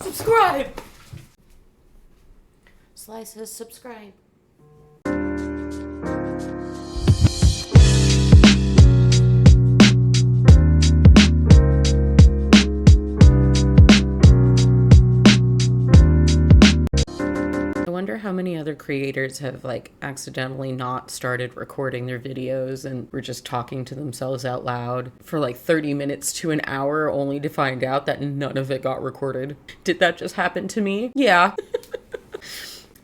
Subscribe! Sly says subscribe. I wonder how many other creators have accidentally not started recording their videos and were just talking to themselves out loud for 30 minutes to an hour only to find out that none of it got recorded. Did that just happen to me? Yeah.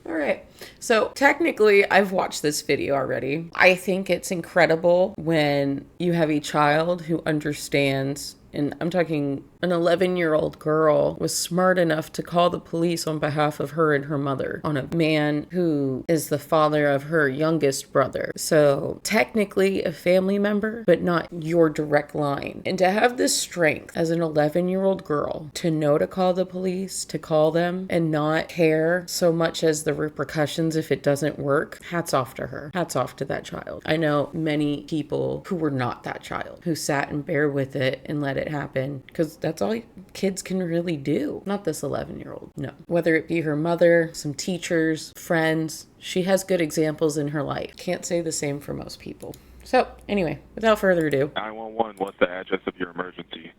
All right. So technically, I've watched this video already. I think it's incredible when you have a child who understands, and I'm talking an 11-year-old girl was smart enough to call the police on behalf of her and her mother on a man who is the father of her youngest brother. So technically a family member, but not your direct line. And to have this strength as an 11-year-old girl to know to call the police, to call them and not care so much as the repercussions if it doesn't work, hats off to her. Hats off to that child. I know many people who were not that child, who sat and bear with it and let it happen, because that's all kids can really do. Not this 11-year-old. No. Whether it be her mother, some teachers, friends, she has good examples in her life. Can't say the same for most people. So, anyway, without further ado. 911, what's the address of your emergency?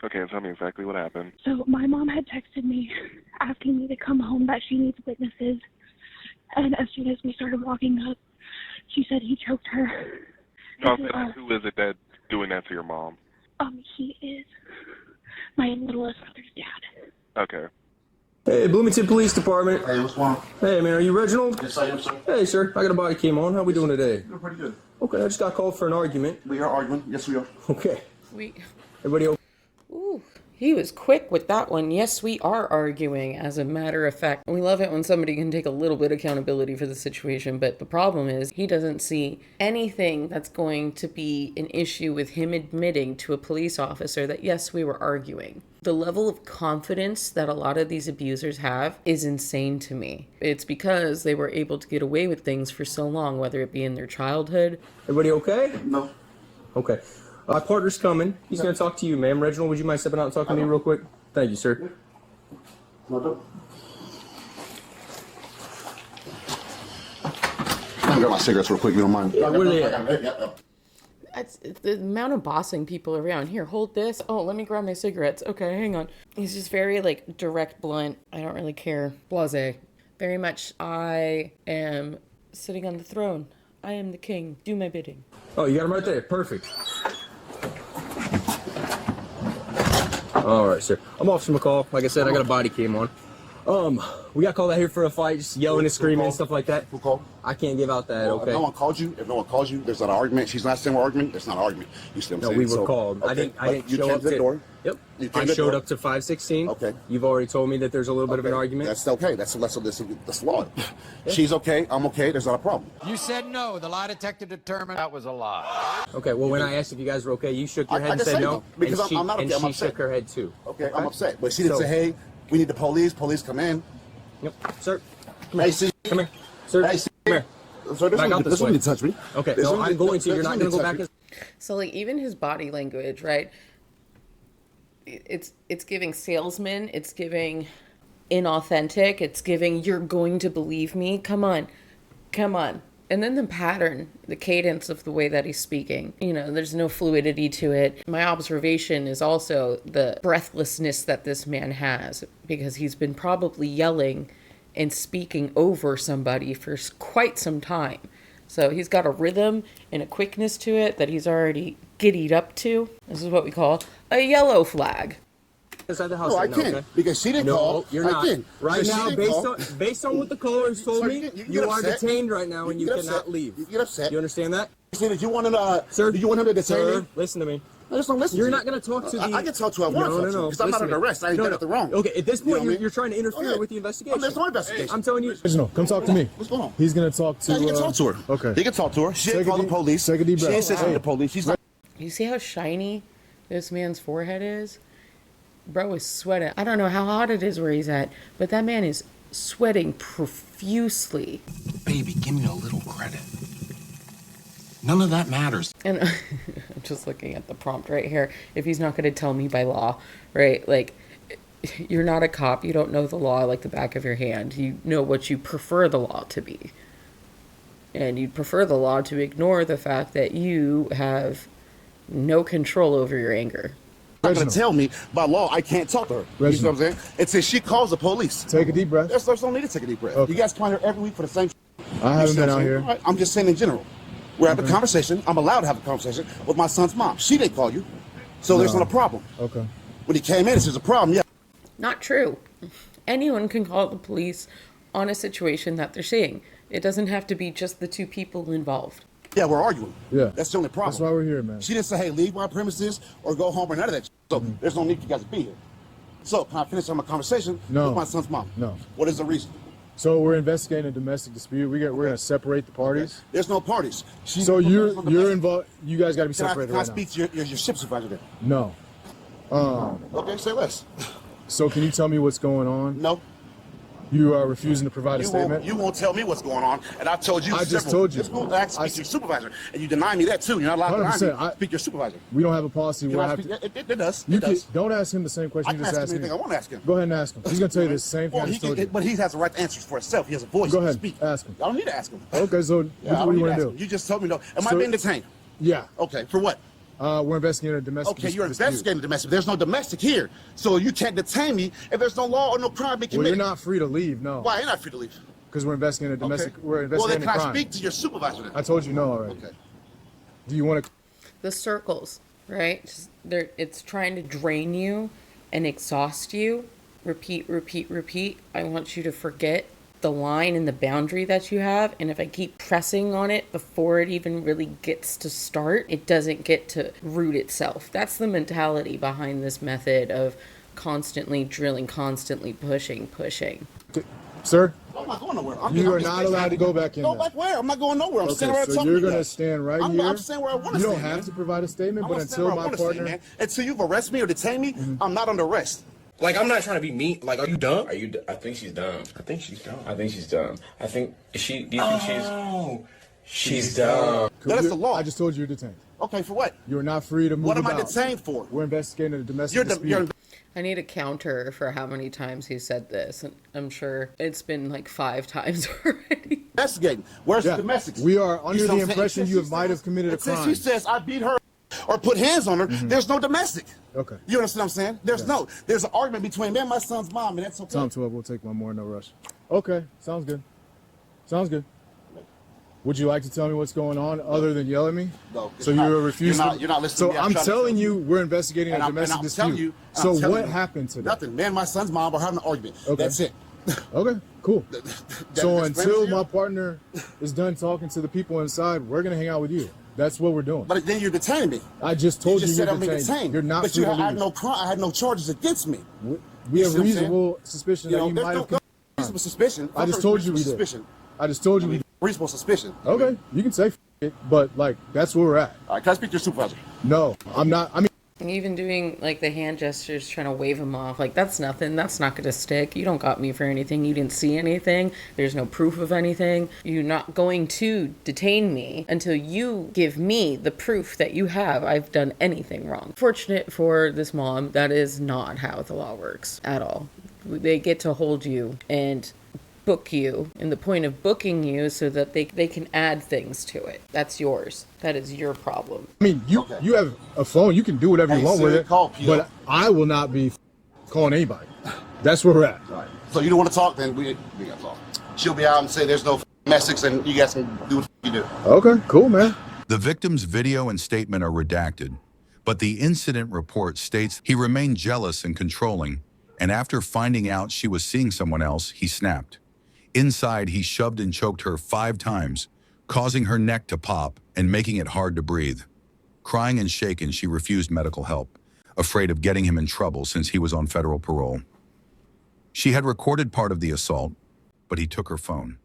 Okay, tell me exactly what happened. So my mom had texted me asking me to come home, that she needs witnesses. And as soon as we started walking up, she said he choked her. No, who is it that's doing that to your mom? He is my littlest brother's dad. Okay. Hey, Bloomington Police Department. Hey, what's going on? Hey, man, are you Reginald? Yes, I am, sir. Hey, sir, I got a body cam on. How we doing today? We're pretty good. Okay, I just got called for an argument. We are arguing. Yes, we are. Okay. Everybody okay? Ooh, he was quick with that one. Yes, we are arguing, as a matter of fact. We love it when somebody can take a little bit of accountability for the situation, but the problem is he doesn't see anything that's going to be an issue with him admitting to a police officer that, yes, we were arguing. The level of confidence that a lot of these abusers have is insane to me. It's because they were able to get away with things for so long, whether it be in their childhood. Everybody okay? No. Okay. My partner's coming. He's going to talk to you, ma'am. Reginald, would you mind stepping out and talking to me real quick? Thank you, sir. No. Let me grab my cigarettes real quick, if you don't mind. Where are they at? It's the amount of bossing people around. Here, hold this. Oh, let me grab my cigarettes. Okay, hang on. He's just very direct, blunt. I don't really care. Blasé. Very much, I am sitting on the throne. I am the king. Do my bidding. Oh, you got him right there. Perfect. All right, sir. I'm Officer McCall. Like I said, I got a body cam on. We got called out here for a fight, just yelling and screaming and stuff like that. Who called? I can't give out that, okay? If no one calls you, there's not an argument. She's not saying we're arguing. There's not an argument. You see what I'm saying? No, we were called. Okay. I didn't you show came up to the door. Yep. You came I to the showed door. up to 516. Okay. You've already told me that there's a little bit of an argument. That's okay. That's law. She's okay. I'm okay. There's not a problem. You said no. The lie detector determined that was a lie. Okay, well, when I asked if you guys were okay, you shook your head I and just said said no. no, because and she, I'm not okay. and I'm she upset. shook her head too. Okay, I'm upset. But she didn't say, hey, we need the police. Police come in. Yep. Sir, come Hey, here. see. Come here. Sir, Hey, see. come here. So Back out this one way. need to touch me. Okay, This no, one I'm need- going to. You're this not one going to need go touch back. me. So even his body language, right? It's giving salesman. It's giving inauthentic. It's giving you're going to believe me. Come on. And then the pattern, the cadence of the way that he's speaking, there's no fluidity to it. My observation is also the breathlessness that this man has, because he's been probably yelling and speaking over somebody for quite some time. So he's got a rhythm and a quickness to it that he's already giddied up to. This is what we call a yellow flag. Inside the house No, I right now, can't okay? because she didn't No, call. you're I not. can. Right Because she now, didn't call. based on what the caller has told Sir, me, you can you get are upset. detained right now and you get cannot upset. leave. You get upset. You understand that? See, did you want to, Sir, do you want him to detain sir, me? listen to me. I just don't listen You're to not you. going to talk to the... I can talk to who I want to talk to because I'm not listen under to me. arrest. I ain't done nothing wrong. Okay, at this You know point, what I mean? you're trying to interfere Okay. with the investigation. There's no investigation. I'm telling you... Reginald, come talk to me. What's going on? He's gonna talk to. Yeah, he can talk to her. Okay. He can talk to her. She didn't Take a call the deep- police. take a deep She breath. didn't say something to Hey. the police. She's not. You see how shiny this man's forehead is? Bro is sweating. I don't know how hot it is where he's at, but that man is sweating profusely. Baby, give me a little credit. None of that matters. And I'm just looking at the prompt right here. If he's not going to tell me by law, right? you're not a cop. You don't know the law like the back of your hand. You know what you prefer the law to be. And you'd prefer the law to ignore the fact that you have no control over your anger. Not going to tell me by law I can't talk to her. You see what I'm saying? It says she calls the police. Take a deep breath. There's no need to take a deep breath. Okay. You guys come out here every week for the same. I haven't been out here. Right. I'm just saying in general. We're having a conversation. I'm allowed to have a conversation with my son's mom. She didn't call you. So there's not a problem. Okay. When he came in, there's a problem, yeah. Not true. Anyone can call the police on a situation that they're seeing. It doesn't have to be just the two people involved. Yeah, we're arguing. Yeah. That's the only problem. That's why we're here, man. She didn't say, hey, leave my premises or go home or none of that. So there's no need for you guys to be here. So can I finish on my conversation No. with my son's mom? No. What is the reason? So we're investigating a domestic dispute. We're gonna separate the parties. There's no parties. So you're involved. You guys got to be separated Can I right speak to your ship supervisor then? now. No. Okay, say less. So can you tell me what's going on? No. You are refusing to provide a You statement. won't tell me what's going on, and I've told you. I just told you. It's cool to ask speak to your supervisor, and you deny me that too. You're not allowed to deny 100%. me. Speak to your supervisor. We don't have a policy Can where I I have speak? to. It does. You It does. don't ask him the same question I you can just ask asked him me. anything I want to ask him. Go ahead and ask him. He's gonna tell you the same thing Well, I just told you. but he has the right to answer for himself. He has a voice. Go He can ahead. speak. Ask him. I don't need to ask him. Okay, so Yeah, I what don't do you need want to to ask do? him. You just told me no. Am I So- being detained? Yeah. Okay, for what? We're investigating a domestic Okay, you're dispute. investigating domestic. There's no domestic here, so you can't detain me if there's no law or no crime being Well, committed. you're not free to leave. No. Why? You're not free to leave. Because we're investigating a domestic. Okay. We're Well, investigating then can a crime. I speak to your supervisor then? I told you no already. Okay. Do you want to? The circles, right? It's trying to drain you and exhaust you. Repeat, repeat, repeat. I want you to forget the line and the boundary that you have. And if I keep pressing on it before it even really gets to start, it doesn't get to root itself. That's the mentality behind this method of constantly drilling, constantly pushing. Sir, I'm not going nowhere. you are not allowed to go back in Go there. back where? I'm not going nowhere. I'm standing where I Okay, so told you're you going to guys. stand right I'm here. staying where I want to You stand. don't have man. to provide a statement, I'm but gonna stand until where I my wanna stand, partner. man. Until you've arrested me or detained me, I'm not under arrest. Like, I'm not trying to be mean. Like, are you dumb? Are you? I think she's dumb. I think she's dumb. I think she's dumb. I think is she. Do you think Oh, she's dumb? That is the law. I just told you you're detained. Okay, for what? You're not free to move What am I about. detained for? We're investigating a domestic You're, dispute. you're I need a counter for how many times he said this. And I'm sure it's been like 5 times already. investigating. Where's Yeah. the domestic? We are under You see the what I'm saying? impression It says you she might have says- committed a it says crime. She says I beat her or put hands on her. There's no domestic. Okay. You understand what I'm saying? There's an argument between me and my son's mom, and that's okay. Time 12. We'll take one more. No rush. Okay. Sounds good. Sounds good. Would you like to tell me what's going on other than yell at me? No, So you're you're not- refusing. you're not listening So to me. I'm I'm trying to telling tell you, we're investigating And a I'm domestic telling dispute. you. So I'm telling what you. happened today? Nothing. Me and my son's mom are having an argument. Okay. That's it. Okay. Cool. That So explains until to you? my partner is done talking to the people inside, we're gonna hang out with you. That's what we're doing. But then you're detaining me. I just told You just you said you're I'm being detained. detained. You're not But free to I had leave. no crime. I had no charges against me. We have see what I'm reasonable suspicion that you there's might no have committed. reasonable suspicion. I just told you we did. Suspicion. I just told you we did. Reasonable suspicion. Okay, you can say f- it, but like that's where we're at. All right, can I speak to your supervisor? No, I'm not. I mean, Even doing like the hand gestures, trying to wave him off, like that's nothing. That's not going to stick. You don't got me for anything. You didn't see anything. There's no proof of anything. You're not going to detain me until you give me the proof that you have I've done anything wrong. Fortunate for this mom, that is not how the law works at all. They get to hold you and book you, and the point of booking you so that they can add things to it. That's yours. That is your problem. I mean, you have a phone. You can do whatever you Hey, want Siri, with it. call PO. But I will not be calling anybody. That's where we're at. All right. So you don't want to talk? Then we got to talk. She'll be out and say there's no message, and you guys can do what you do. Okay, cool, man. The victim's video and statement are redacted, but the incident report states he remained jealous and controlling, and after finding out she was seeing someone else, he snapped. Inside, he shoved and choked her 5 times, causing her neck to pop and making it hard to breathe. Crying and shaken, she refused medical help, afraid of getting him in trouble since he was on federal parole. She had recorded part of the assault, but he took her phone.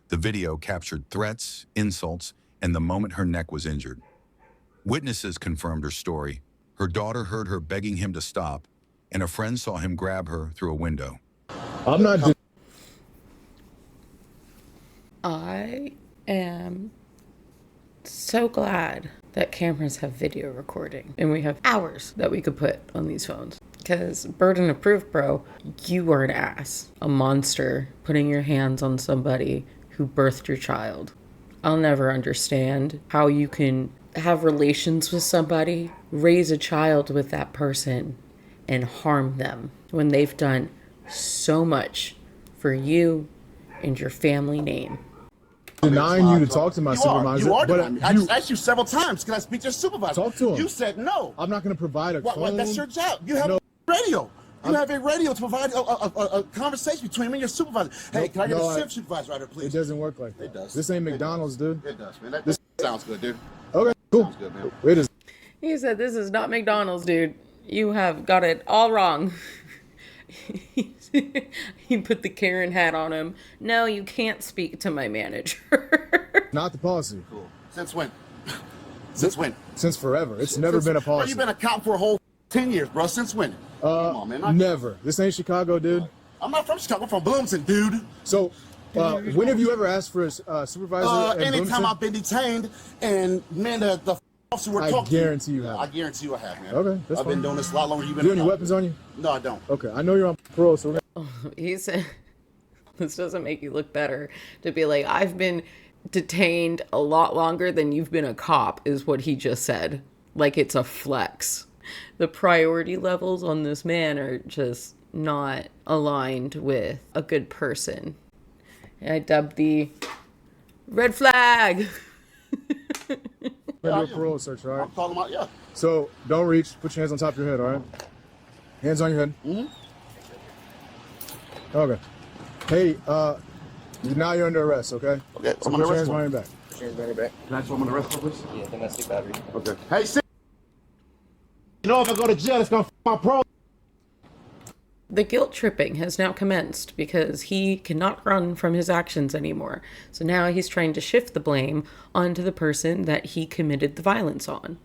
The video captured threats, insults, and the moment her neck was injured. Witnesses confirmed her story. Her daughter heard her begging him to stop, and a friend saw him grab her through a window. I'm not. I am so glad that cameras have video recording and we have hours that we could put on these phones. Because burden of proof, bro, you are an ass. A monster putting your hands on somebody who birthed your child. I'll never understand how you can have relations with somebody, raise a child with that person, and harm them when they've done so much for you and your family name. Denying you to talk to my supervisor. You are but denying me. I just asked you several times. Can I speak to your supervisor? Talk to him. You said no. I'm not going to provide a phone. That's your job. You have a radio. You have a radio to provide a conversation between me and your supervisor. Hey, can I get a shift supervisor right here, please? It doesn't work like that. It does. This ain't McDonald's, dude. It does, man. This sounds good, dude. Okay, cool. Sounds good, man. It is. He said, this is not McDonald's, dude. You have got it all wrong. He put the Karen hat on him. No, you can't speak to my manager. Not the policy. Cool. Since when? Since when? Since forever. It's never been a policy. Bro, you've been a cop for a whole 10 years, bro. Since when? Come on, man. Never. This ain't Chicago, dude. I'm not from Chicago. I'm from Bloomington, dude. So, when have you ever asked for a supervisor? Anytime I've been detained, and man, the officer we're talking. I guarantee you have. I guarantee you I have, man. Okay, that's I've been fine. doing this a lot longer. You've been. Do you have any weapons on you? No, I don't. Okay, I know you're on parole, so we're gonna... He said, this doesn't make you look better to be like, I've been detained a lot longer than you've been a cop, is what he just said. Like it's a flex. The priority levels on this man are just not aligned with a good person. I dubbed the red flag. We're gonna do a parole search, all right? I'm calling out, yeah. So, don't reach. Put your hands on top of your head, all right? Hands on your head. Mm-hmm. Okay. Hey, now you're under arrest, okay? Okay, So I'm put under your arrest. hands behind your back. Change behind your back. Can I tell him I'm under arrest, please? Yeah, domestic battery. Okay. Hey, see, you know, if I go to jail, it's gonna f my parole. The guilt tripping has now commenced because he cannot run from his actions anymore. So now he's trying to shift the blame onto the person that he committed the violence on.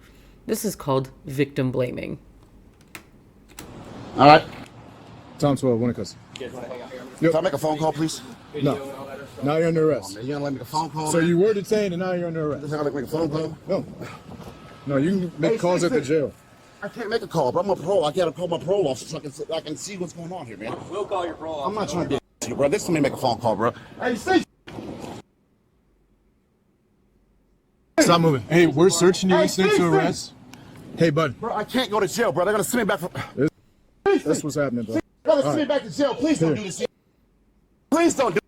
This is called victim blaming. All right. Tom 12, one of us. Can I make a phone call, please? No. Now you're under arrest. Man, you gonna let me make a phone call? So you were detained and now you're under arrest. I gotta make a phone call? No. No, you can make calls at the jail. I can't make a call, but I'm on parole. I gotta call my parole officer so I can see what's going on here, man. We'll call your parole I'm not trying to be you, bro. This is me make a phone call, bro. Hey, see. Stop moving. Hey, we're searching you incident to arrest. Hey, bud. Bro, I can't go to jail, bro. They're gonna send me back for. That's what's happening, bro. They're gonna send me back to jail. Please don't do this. Please don't do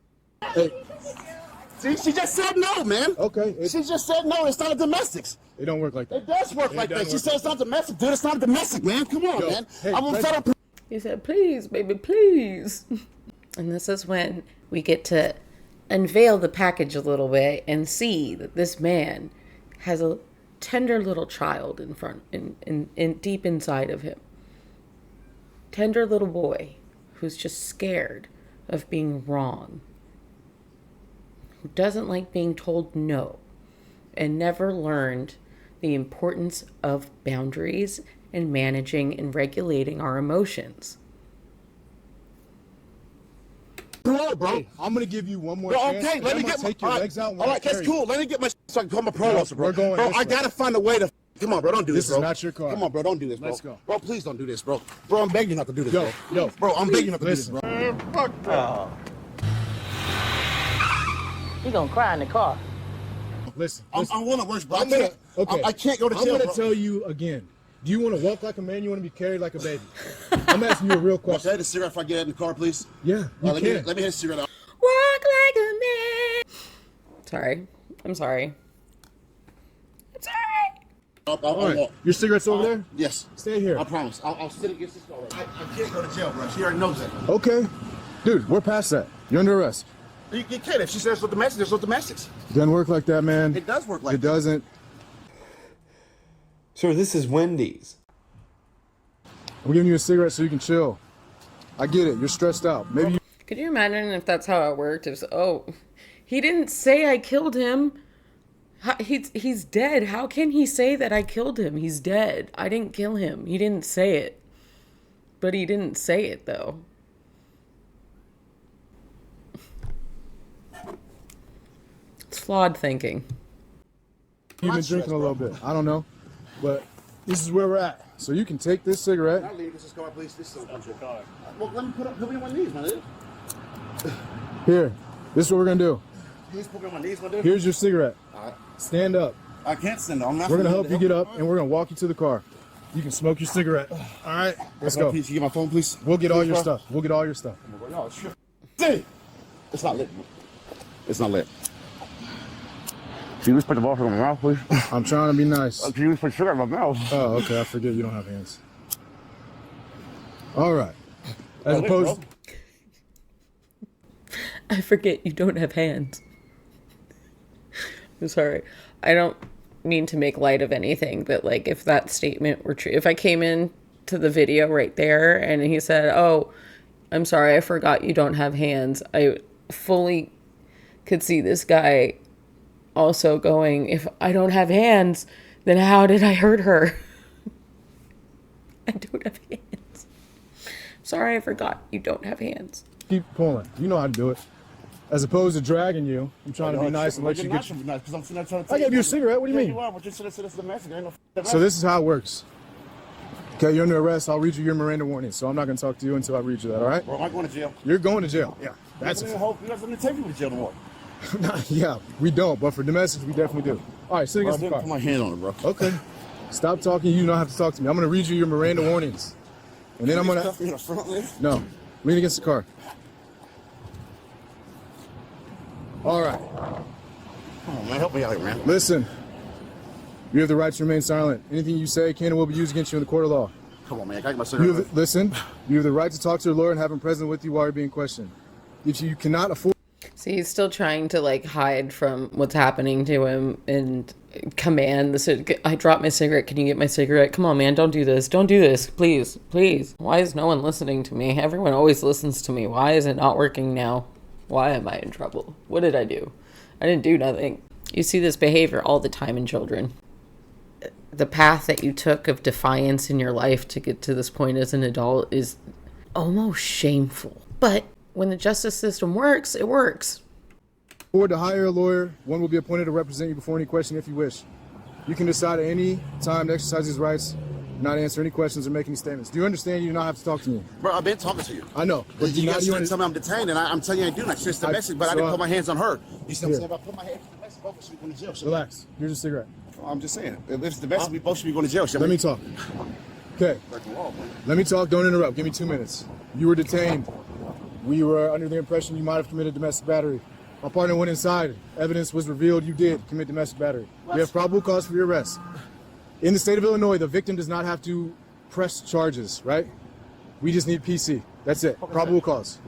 it. Hey. See, she just said no, man. Okay. She just said no. It's not a domestics. It don't work like that. It does work like that. She said it's not domestic, dude. It's not a domestic, man. Come on, man. Hey, I'm gonna set up. He said, please, baby, please. And this is when we get to unveil the package a little bit and see that this man has a tender little child in front, in deep inside of him. Tender little boy who's just scared of being wrong, who doesn't like being told no, and never learned the importance of boundaries and managing and regulating our emotions. Bro, I'm gonna give you one more bro, chance. okay, let me get take your legs out. All right, that's cool. Let me get my so I can call my parole officer, bro. We're going bro, this I way. gotta find a way to. Come on, bro, don't do this, This bro. is not your car. Come on, bro, don't do this, bro. Let's go. Bro, please don't do this, bro. Bro, I'm begging you not to do this, Yo, bro. I'm begging you not to Listen. do this, bro. Fuck that. He gonna cry in the car. Listen. I want to worse, bro. Okay. I can't go to jail, I'm gonna bro. tell you again. Do you want to walk like a man? You want to be carried like a baby? I'm asking you a real question. Can I hit a cigarette if I get it in the car, please? Yeah, you let can. me hit a cigarette out. Walk like a man. Sorry. I'm sorry. I'm sorry. All right. Your cigarette's over there? Yes. Stay here. I promise. I'll sit against this car. I can't go to jail, bro. She already knows that. Okay. Dude, we're past that. You're under arrest. You can't. If she says with domestics, there's no domestics. It doesn't work like that, man. It does work like It that. doesn't. Sir, this is Wendy's. I'm giving you a cigarette so you can chill. I get it. You're stressed out. Maybe you... Could you imagine if that's how it worked? If he didn't say I killed him. He's dead. How can he say that I killed him? He's dead. I didn't kill him. He didn't say it. But he didn't say it, though. It's flawed thinking. You've been drinking a little bit. I don't know. But this is where we're at. So you can take this cigarette. I'll leave this car, please. This is your car. Well, let me put me on my knees, my dude. Here. This is what we're gonna do. Please put me on my knees, my dude. Here's your cigarette. All right. Stand up. I can't stand up. I'm not. We're gonna help you get up, and we're gonna walk you to the car. You can smoke your cigarette. All right, let's go. Please, you get my phone, please. We'll get all your stuff. We'll get all your stuff. See, it's not lit. It's not lit. Can you just put the ball in my mouth, please? I'm trying to be nice. Can you just put sugar in my mouth? Oh, okay. I forget you don't have hands. All right. As opposed. I forget you don't have hands. I'm sorry. I don't mean to make light of anything, but like if that statement were true, if I came in to the video right there and he said, "Oh, I'm sorry, I forgot you don't have hands," I fully could see this guy also going, "If I don't have hands, then how did I hurt her?" I don't have hands. Sorry, I forgot you don't have hands. Keep pulling. You know how to do it. As opposed to dragging you, I'm trying to be nice and let you get. I gave you a cigarette. What do you mean? So this is how it works. Okay, you're under arrest. I'll read you your Miranda warning. So I'm not going to talk to you until I read you that. All right? Bro, am I going to jail? You're going to jail. Yeah, that's it. it. You guys don't take people to jail no more. Yeah, we don't. But for domestics, we definitely do. All right, sit against the car. Put my hand on it, bro. Okay. Stop talking. You don't have to talk to me. I'm going to read you your Miranda warnings, and then I'm going to. No, lean against the car. All right. Come on, man. Help me out here, man. Listen. You have the right to remain silent. Anything you say can and will be used against you in the court of law. Come on, man. I got my cigarette. Listen. You have the right to talk to your lawyer and have him present with you while you're being questioned. If you cannot afford... See, he's still trying to like hide from what's happening to him and command the I dropped my cigarette. Can you get my cigarette? Come on, man. Don't do this. Don't do this. Please. Please. Why is no one listening to me? Everyone always listens to me. Why is it not working now? Why am I in trouble? What did I do? I didn't do nothing. You see this behavior all the time in children. The path that you took of defiance in your life to get to this point as an adult is almost shameful. But when the justice system works, it works. Afford to hire a lawyer. One will be appointed to represent you before any question if you wish. You can decide at any time to exercise these rights, not answer any questions or make any statements. Do you understand you do not have to talk to me? Bro, I've been talking to you. I know. But you guys tell me I'm detained, and I'm telling you I ain't doing that. She's domestic, but I didn't put my hands on her. You see what I'm saying? If I put my hands on domestic, both should be going to jail. Relax. Here's a cigarette. I'm just saying. If it's domestic, we both should be going to jail. Let me talk. Okay. Let me talk. Don't interrupt. Give me 2 minutes. You were detained. We were under the impression you might have committed domestic battery. My partner went inside. Evidence was revealed you did commit domestic battery. We have probable cause for your arrest. In the state of Illinois, the victim does not have to press charges, right? We just need PC. That's it. Probable cause.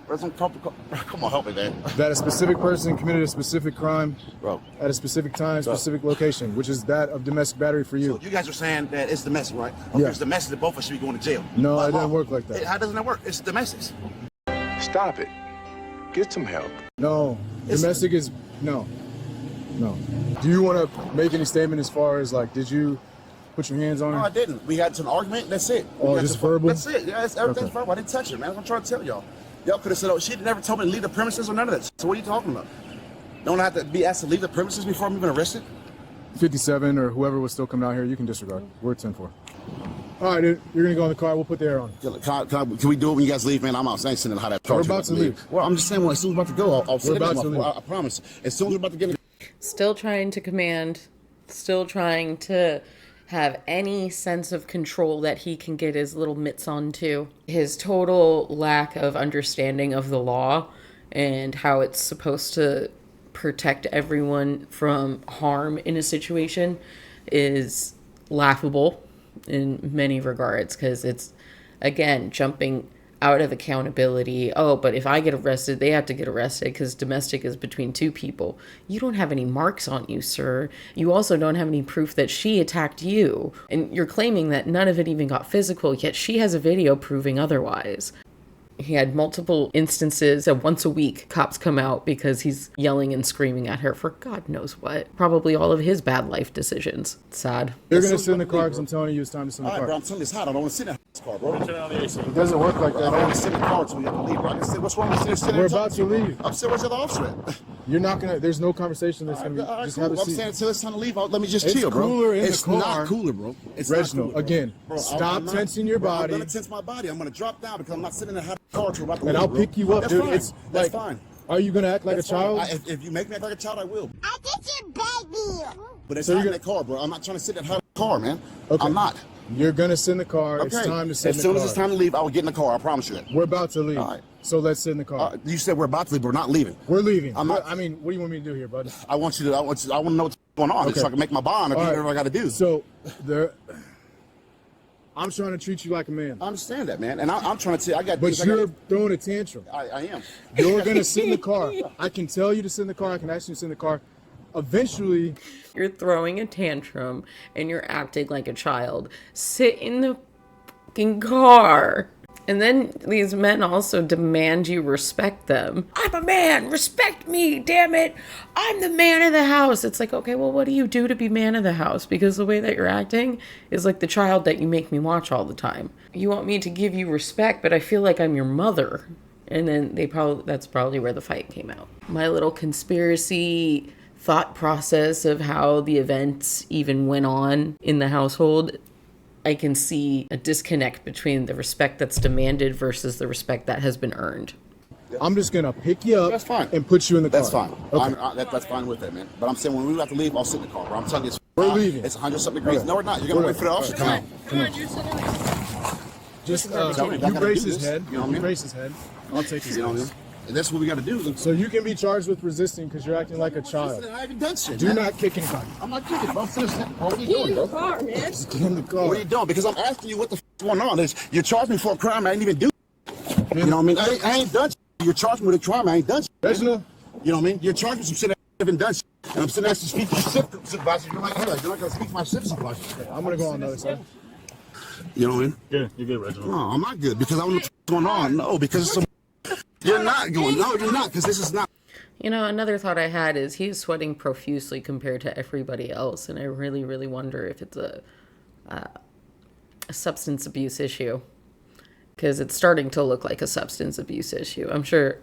Come on, help me, man. That a specific person committed a specific crime, bro, at a specific time, specific location, which is that of domestic battery for you. So you guys are saying that it's domestic, right? If it's domestic, both of us should be going to jail. No, it doesn't work like that. How doesn't that work? It's domestics. Stop it. Get some help. No, domestic is no. Do you want to make any statement as far as like, did you put your hands on her? No, I didn't. We had an argument. That's it. Oh, just verbal? That's it. Yeah, everything's verbal. I didn't touch her, man. I'm trying to tell y'all. Y'all could have said, "Oh, she never told me to leave the premises or none of that." So what are you talking about? Don't I have to be asked to leave the premises before I'm even arrested? 57 or whoever was still coming out here, you can disregard. We're 10-4. All right, dude. You're gonna go in the car. We'll put the air on. Can we do it when you guys leave, man? I'm out saying how that. We're about to leave. Well, I'm just saying, as soon as we're about to go, I'll we're about to leave. I promise. As soon as we're about to get. Still trying to command. Still trying to have any sense of control that he can get his little mitts onto. His total lack of understanding of the law and how it's supposed to protect everyone from harm in a situation is laughable in many regards, because it's, again, jumping out of accountability. Oh, but if I get arrested, they have to get arrested because domestic is between two people. You don't have any marks on you, sir. You also don't have any proof that she attacked you. And you're claiming that none of it even got physical, yet she has a video proving otherwise. He had multiple instances of once a week cops come out because he's yelling and screaming at her for God knows what. Probably all of his bad life decisions. Sad. You're going to sit in the car because I'm telling you it's time to sit in the car. All right, bro, I'm telling you it's hot. I don't want to sit in this car, bro. It doesn't work like that. I don't want to sit in the car until we have to leave, bro. I can sit. What's wrong with sitting in We're there about to leave. I'm sitting. Where's the other officer at? You're not gonna. There's no conversation that's gonna be. All right, Just cool. have a I'm seat. saying until it's time to leave, let me just It's chill, bro. cooler in It's the car. not cooler, bro. It's Reginald, not cooler, bro. again, Bro, stop tensing your bro, body. I'm gonna tense my body. I'm gonna drop down because I'm not sitting in a hot car till about to And leave, I'll bro. pick you up, That's dude. fine. It's That's like, fine. Are you gonna act like That's a child? fine. If you make me act like a child, I will. I get your baby. But it's So hot you're in that car, bro. I'm not trying to sit in that hot car, man. Okay. I'm not. You're gonna sit in the car. Okay. It's time to sit As in the soon car. as it's time to leave, I will get in the car. I promise you that. We're about to leave. All right. So let's sit in the car. You said we're about to leave, but we're not leaving. We're leaving. I'm not. I mean, what do you want me to do here, bud? I want to know what's going on, Okay. so I can make my bond or do All right. whatever I got to do. So I'm trying to treat you like a man. I understand that, man, and I'm trying to tell you, I got. But things you're throwing a tantrum. I am. You're gonna sit in the car. I can tell you to sit in the car. I can ask you to sit in the car. Eventually, You're throwing a tantrum and you're acting like a child. Sit in the fucking car. And then these men also demand you respect them. I'm a man. Respect me, damn it. I'm the man of the house. It's like, okay, well, what do you do to be man of the house? Because the way that you're acting is like the child that you make me watch all the time. You want me to give you respect, but I feel like I'm your mother. And then that's probably where the fight came out. My little conspiracy thought process of how the events even went on in the household, I can see a disconnect between the respect that's demanded versus the respect that has been earned. I'm just gonna pick you up. That's fine. And put you in the car. That's fine. Okay. That's fine with that, man. But I'm saying when we have to leave, I'll sit in the car, bro. I'm telling you, We're leaving. It's 100-something degrees. Okay. No, we're not. You're gonna wait for the officer to come out. Come on. Just Tell me, I you gotta brace do his this. head. You know what I You mean? brace his head. I'll take his You know what I mean? And that's what we got to do. So you can be charged with resisting because you're acting like a child. I haven't done shit. Do man. not kick anybody. I'm not kicking, bro. I'm sitting. What are you doing, bro? Car, man. Just get in the car. What are you doing? Because I'm asking you what the f going on. You charged me for a crime I didn't even do. You know what I mean? I ain't done shit. You're charged me with a crime I ain't done shit. Reginald? You know what I mean? You're charged me with some shit I haven't done shit. And I'm sitting there to speak to your supervisor. You're like, hey, you're not going to speak to my supervisor. I'm gonna go on the other side. You know what I mean? Yeah, you're good, Reginald. No, I'm not good because I don't know what's going on. No, because it's some. You're not going. No, you're not because this is not. You know, another thought I had is he's sweating profusely compared to everybody else, and I really, really wonder if it's a substance abuse issue, because it's starting to look like a substance abuse issue. I'm sure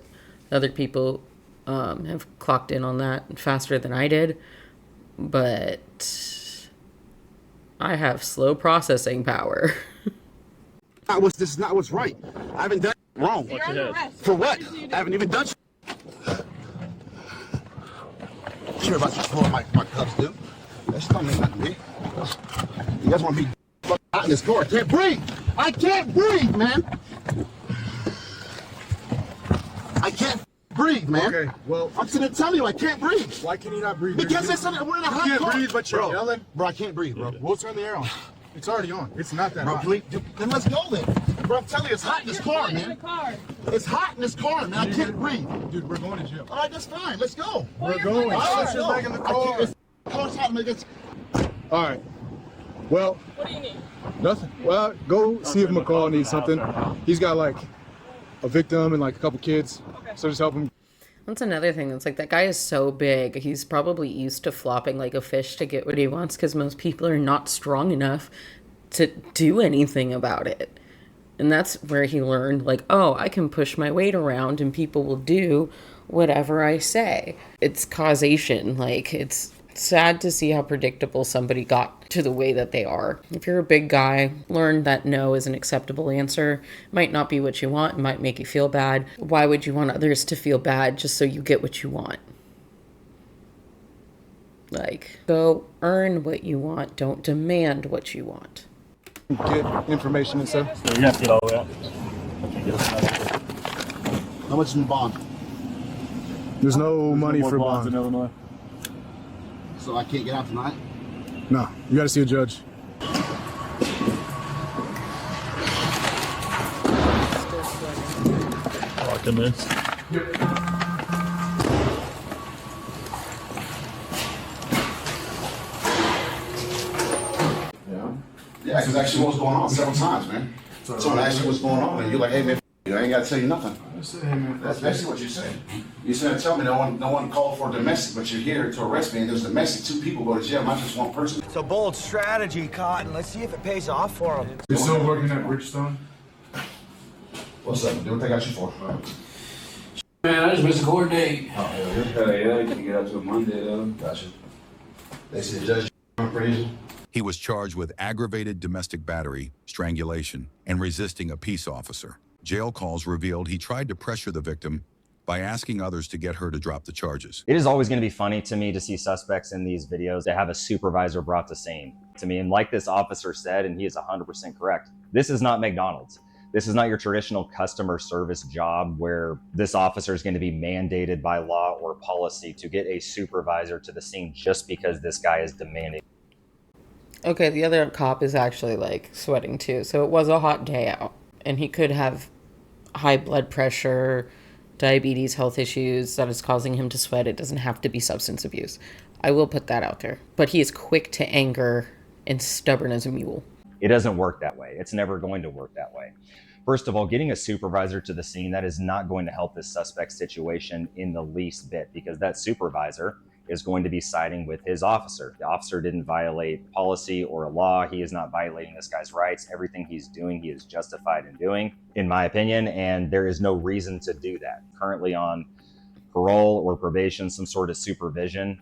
other people have clocked in on that faster than I did, but I have slow processing power. This is not what's right. I haven't done wrong. For what? I haven't even done. Care about my cups, dude. That's not mean nothing to me. You guys want to be out in this car? I can't breathe. I can't breathe, man. I can't breathe, man. Okay, well, I'm sitting there telling you I can't breathe. why can you not breathe? Because it's we're in a hot You can't car. breathe, but you're yelling. Bro, I can't breathe, bro. We'll turn the air on. It's already on. It's not that Bro, hot. please, then let's go then. Bro, I'm telling you, it's hot in this car, man. It's hot in this car, man. I can't breathe. Dude, we're going to jail. All right, that's fine. Let's go. We're going. All right, Put your leg in the I car. can't- the car's hot, man. All right. Well, What do you need? nothing. Well, go see if McCall needs something. He's got like a victim and like a couple kids. So just help him. That's another thing. That's like, that guy is so big. He's probably used to flopping like a fish to get what he wants, because most people are not strong enough to do anything about it. And that's where he learned, like, oh, I can push my weight around and people will do whatever I say. It's causation. Like, it's sad to see how predictable somebody got to the way that they are. If you're a big guy, learn that no is an acceptable answer. Might not be what you want, might make you feel bad. Why would you want others to feel bad just so you get what you want? Like, go earn what you want, don't demand what you want. Get information and stuff. Yeah, you have to get all the way out. How much is the bond? There's no money More for bonds in bond. Illinois. So I can't get out tonight? No, you got to see a judge. Locked in this. Yeah, because actually what's going on several times, man. Someone asked you what's going on, and you're like, hey, man, I ain't got to tell you nothing. That's basically what you said. You said, tell me no one called for domestic, but you're here to arrest me, and there's domestic. 2 people go to jail, not just 1 person. It's a bold strategy, Cotton. Let's see if it pays off for him. You're still working at Bridgestone? What's up, dude? What they got you for? Man, I just missed a court date. Oh, hell yeah, you can get up to a Monday, though. Gotcha. They said judge appraisal. He was charged with aggravated domestic battery, strangulation, and resisting a peace officer. Jail calls revealed he tried to pressure the victim by asking others to get her to drop the charges. It is always going to be funny to me to see suspects in these videos that have a supervisor brought to SANE to me. And like this officer said, and he is 100% correct, this is not McDonald's. This is not your traditional customer service job where this officer is going to be mandated by law or policy to get a supervisor to the scene just because this guy is demanding. Okay, the other cop is actually like sweating too. So it was a hot day out and he could have high blood pressure, diabetes, health issues that is causing him to sweat. It doesn't have to be substance abuse. I will put that out there. But he is quick to anger and stubborn as a mule. It doesn't work that way. It's never going to work that way. First of all, getting a supervisor to the scene, that is not going to help this suspect situation in the least bit, because that supervisor is going to be siding with his officer. The officer didn't violate policy or a law. He is not violating this guy's rights. Everything he's doing, he is justified in doing, in my opinion, and there is no reason to do that. Currently on parole or probation, some sort of supervision.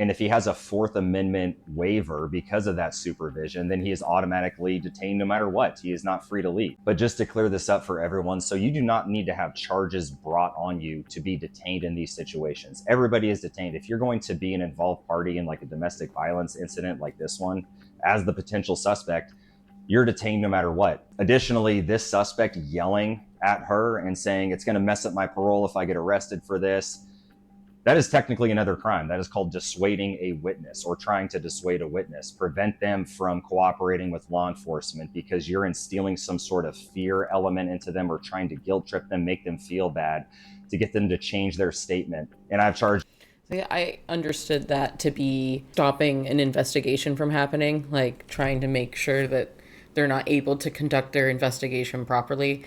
And if he has a Fourth Amendment waiver because of that supervision, then he is automatically detained no matter what. He is not free to leave. But just to clear this up for everyone, so you do not need to have charges brought on you to be detained in these situations. Everybody is detained. If you're going to be an involved party in like a domestic violence incident like this one, as the potential suspect, you're detained no matter what. Additionally, this suspect yelling at her and saying, "It's gonna mess up my parole if I get arrested for this," that is technically another crime. That is called dissuading a witness or trying to dissuade a witness, prevent them from cooperating with law enforcement because you're instilling some sort of fear element into them or trying to guilt trip them, make them feel bad to get them to change their statement. And I've charged. I understood that to be stopping an investigation from happening, like trying to make sure that they're not able to conduct their investigation properly.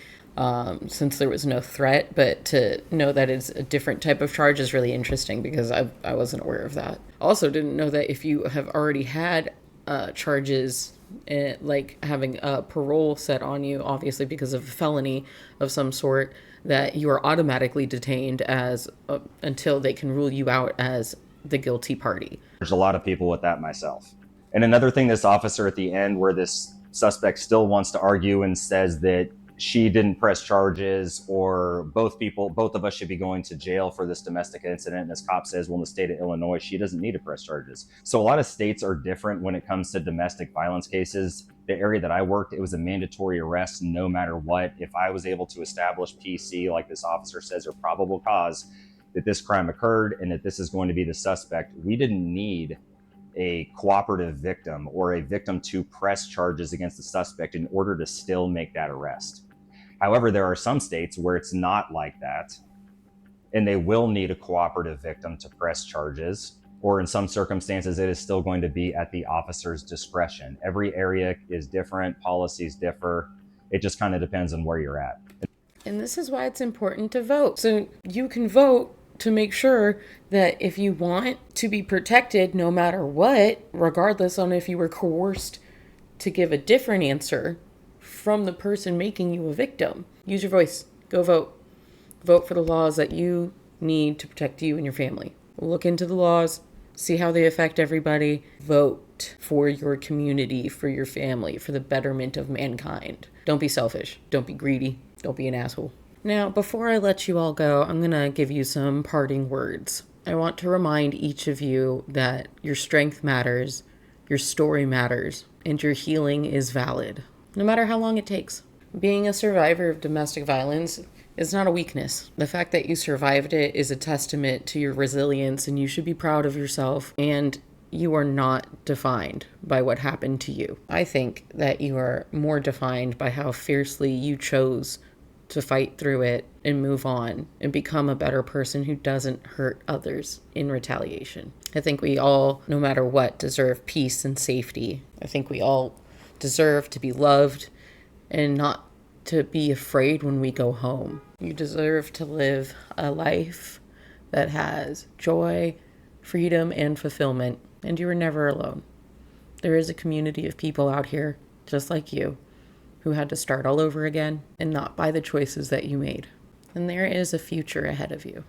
Since there was no threat, but to know that it's a different type of charge is really interesting because I wasn't aware of that. Also didn't know that if you have already had charges, like having a parole set on you, obviously because of a felony of some sort, that you are automatically detained as until they can rule you out as the guilty party. There's a lot of people with that myself. And another thing, this officer at the end where this suspect still wants to argue and says that she didn't press charges or both of us should be going to jail for this domestic incident. And this cop says, well, in the state of Illinois, she doesn't need to press charges. So a lot of states are different when it comes to domestic violence cases. The area that I worked, it was a mandatory arrest no matter what. If I was able to establish PC, like this officer says, or probable cause that this crime occurred and that this is going to be the suspect, we didn't need a cooperative victim or a victim to press charges against the suspect in order to still make that arrest. However, there are some states where it's not like that, and they will need a cooperative victim to press charges, or in some circumstances, it is still going to be at the officer's discretion. Every area is different, policies differ. It just kind of depends on where you're at. And this is why it's important to vote. So you can vote to make sure that if you want to be protected no matter what, regardless on if you were coerced to give a different answer from the person making you a victim, use your voice. Go vote. Vote for the laws that you need to protect you and your family. Look into the laws, see how they affect everybody. Vote for your community, for your family, for the betterment of mankind. Don't be selfish. Don't be greedy. Don't be an asshole. Now, before I let you all go, I'm going to give you some parting words. I want to remind each of you that your strength matters, your story matters, and your healing is valid, no matter how long it takes. Being a survivor of domestic violence is not a weakness. The fact that you survived it is a testament to your resilience, and you should be proud of yourself, and you are not defined by what happened to you. I think that you are more defined by how fiercely you chose to fight through it and move on and become a better person who doesn't hurt others in retaliation. I think we all, no matter what, deserve peace and safety. I think we all deserve to be loved and not to be afraid when we go home. You deserve to live a life that has joy, freedom, and fulfillment, and you are never alone. There is a community of people out here just like you who had to start all over again and not by the choices that you made. then there is a future ahead of you.